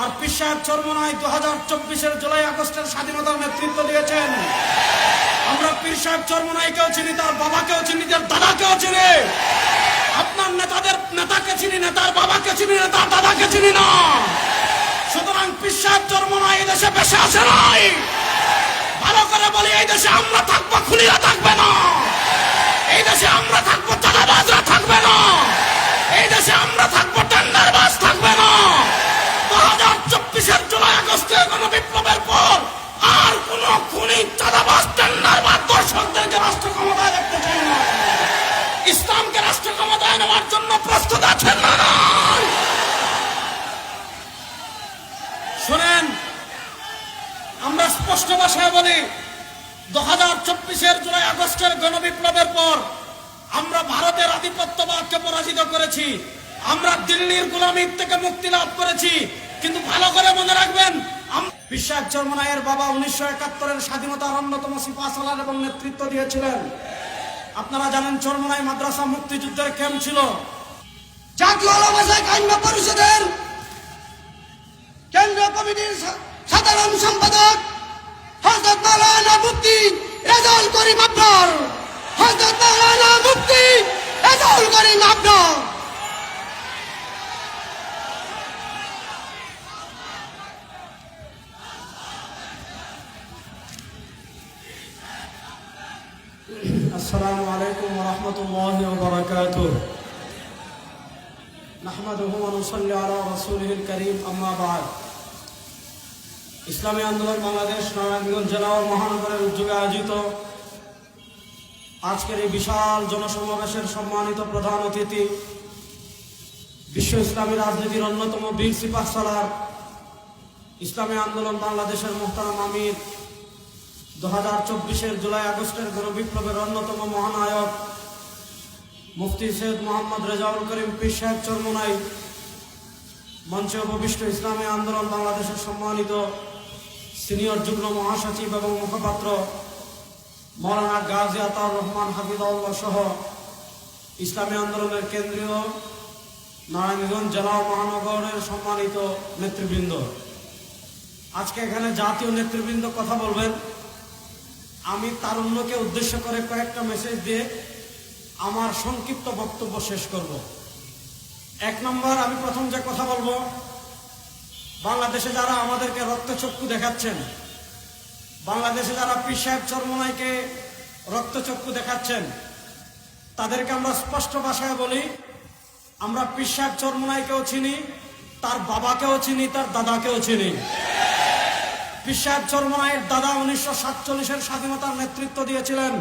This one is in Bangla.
আর পীর সাহেব চরমোনাই 2024-এর জুলাই আগস্টের স্বাধীনতার নেতৃত্ব দিয়েছেন। আমরা পীর সাহেব চরমোনাইকেও চিনি, তার বাবাকেও চিনি, তার দাদাকেও চিনি। আপনার নেতাদের নেতাকে চিনি, নেতার বাবাকে চিনি, নেতার দাদাকে চিনি না। সুতরাং পীর সাহেব চরমোনাই এই দেশে বেশি আসে নাই। ভালো করে বলি, এই দেশে আমরা থাকবো, খুলিরা থাকবে না। এই দেশে আমরা থাকবো, চাঁদাবাজরা থাকবে না। এই দেশে আমরা থাকবো, টেন্ডারবাজ থাকবে না। 2024-এর জুলাই আগস্টের গণবিপ্লবের পর আর কোন খুনি, চাঁদাবাজ, টেন্ডারবাজ, দর্শকদেরকে রাষ্ট্র ক্ষমতায় দেখতে চাই না। ইসলামকে রাষ্ট্র ক্ষমতায় নেওয়ার জন্য প্রস্তুত আছেন না? শুনেন, আমরা স্পষ্ট ভাষায় বলি, 2024-এর জুলাই আগস্টের গণবিপ্লবের পর আমরা ভারতের আধিপত্যবাদকে পরাজিত করেছি। আমরা দিল্লির গোলামির থেকে মুক্তি লাভ করেছি। কিন্তু ভালো করে মনে রাখবেন, পীর সাহেব চরমোনাইয়ের বাবা 1971-এর স্বাধীনতার অন্যতম সিপাহসালার এবং নেতৃত্ব দিয়েছিলেন। আপনারা জানেন, চরমোনাই মাদ্রাসা মুক্তিযুদ্ধের ক্যাম্প ছিল। জাতীয় ওলামা কায়েম পরিষদের কেন্দ্রীয় কমিটির সাধারণ সম্পাদক হযরত মাওলানা মুফতি রেজাউল করিম আবরার, হযরত মাওলানা মুফতি রেজাউল করিম আবরার। আসসালামু আলাইকুম ওয়া রাহমাতুল্লাহি ওয়া বারাকাতুহু। নাহমাদুহু ওয়া নুসাল্লি আলা রাসূলিহিল কারীম, আম্মা বা'দ। ইসলামী আন্দোলন বাংলাদেশ নারায়ণগঞ্জ জেলা ও মহানগরের উদ্যোগে আয়োজিত আজকের এই বিশাল জনসমাবেশের সম্মানিত প্রধান অতিথি, বিশ্ব ইসলামী রাজনীতির অন্যতম বীর সিপাহসালার, ইসলামী আন্দোলন বাংলাদেশের মোহতারাম আমির, 2024-এর জুলাই আগস্টের গণবিপ্লবের অন্যতম মহানায়ক মুফতি সৈয়দ মোহাম্মদ রেজাউল করিম পীর সাহেব চরমোনাই, মঞ্চে উপবিষ্ট ইসলামী আন্দোলন বাংলাদেশের সম্মানিত সিনিয়র যুগ্ম মহাসচিব এবং মুখপাত্র মাওলানা গাজী আতাউর রহমান হাফিজাহুল্লাহ সহ ইসলামী আন্দোলনের কেন্দ্রীয় নারায়ণগঞ্জ জেলা ও মহানগরের সম্মানিত নেতৃবৃন্দ, আজকে এখানে জাতীয় নেতৃবৃন্দ কথা বলবেন। আমি তারুণ্যকে উদ্দেশ্য করে কয়েকটা মেসেজ দিয়ে আমার সংক্ষিপ্ত বক্তব্য শেষ করব। 1 নম্বর, আমি প্রথম যে কথা বলবো, বাংলাদেশে যারা আমাদেরকে রক্তচক্ষু দেখাচ্ছেন, বাংলাদেশে যারা পীর সাহেব চরমোনাইকে রক্তচক্ষু দেখাচ্ছেন, তাদেরকে আমরা স্পষ্ট ভাষায় বলি, আমরা পীর সাহেব চরমোনাইকেও চিনি, তার বাবাকেও চিনি, তার দাদাকেও চিনি। পীর সাহেব চরমোনাইয়ের দাদা 1947-এর স্বাধীনতার নেতৃত্ব দিয়েছিলেন।